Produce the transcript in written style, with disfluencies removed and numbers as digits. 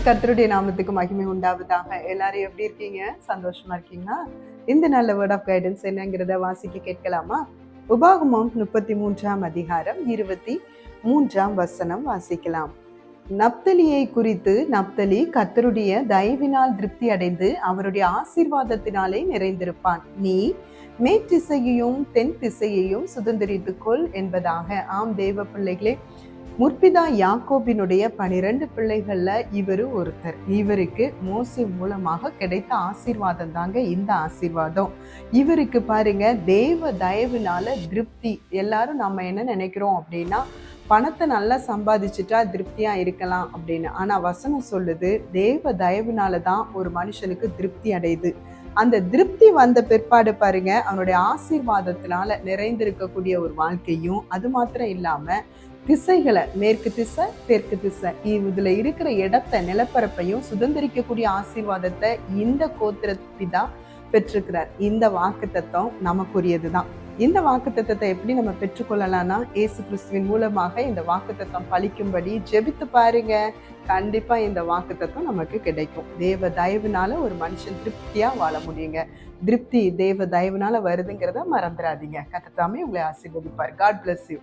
கர்த்தருடைய நாமத்துக்கு மகிமை உண்டாவதாக. எல்லாரும் எப்படி இருக்கீங்க? சந்தோஷமா இருக்கீங்களா? இந்த நல்ல வேர்ட் ஆஃப் கைடன்ஸ் என்னங்கிறத வாசிக்க கேட்கலாமா? உபாகமம் 33ஆம் அதிகாரம் 23ஆம் வசனம் வாசிக்கலாம். நப்தலியை குறித்து, நப்தலி கர்த்தருடைய தயவினால் திருப்தி அடைந்து அவருடைய ஆசீர்வாதத்தினாலே நிறைந்திருப்பான். நீ மேற்றிசையையும் தென் திசையையும் சுதந்திரித்துக்கொள் என்பதாக. ஆம் தேவ பிள்ளைகளே, முற்பிதா யாக்கோபினுடைய 12 பிள்ளைகள்ல இவரு ஒருத்தர். இவருக்கு மோசே மூலமாக கிடைத்த ஆசீர்வாதம் தாங்க இந்த ஆசீர்வாதம். இவருக்கு பாருங்க, தேவ தயவுனால திருப்தி. எல்லாரும் நம்ம என்ன நினைக்கிறோம் அப்படின்னா, பணத்தை நல்லா சம்பாதிச்சுட்டா திருப்தியா இருக்கலாம் அப்படின்னு. ஆனா வசனம் சொல்லுது, தேவ தயவுனால தான் ஒரு மனுஷனுக்கு திருப்தி அடையுது. அந்த திருப்தி வந்த பிற்பாடு பாருங்க, அவனுடைய ஆசீர்வாதத்தினால நிறைந்திருக்கக்கூடிய ஒரு வாழ்க்கையும், அது மாத்திரம் இல்லாம திசைகளை, மேற்கு திசை தெற்கு திசை, இதுல இருக்கிற இடத்த நிலப்பரப்பையும் சுதந்திரிக்கக்கூடிய ஆசீர்வாதத்தை இந்த கோத்திரத்தி தான் பெற்றிருக்கிறார். இந்த வாக்குத்தத்தம் நமக்குரியதுதான். இந்த வாக்குத்தத்தத்தை எப்படி நம்ம பெற்றுக்கொள்ளலாம்னா, இயேசு கிறிஸ்துவின் மூலமாக இந்த வாக்குத்தத்தம் பலிக்கும்படி ஜெபித்து பாருங்க. கண்டிப்பா இந்த வாக்குத்தத்தம் நமக்கு கிடைக்கும். தேவ தயவுனால ஒரு மனுஷன் திருப்தியா வாழ முடியுங்க. திருப்தி தேவ தயவுனால வருதுங்கிறத மறந்துடாதீங்க. கர்த்தர் தாமே உங்களை ஆசீர்வதிப்பார். God bless you.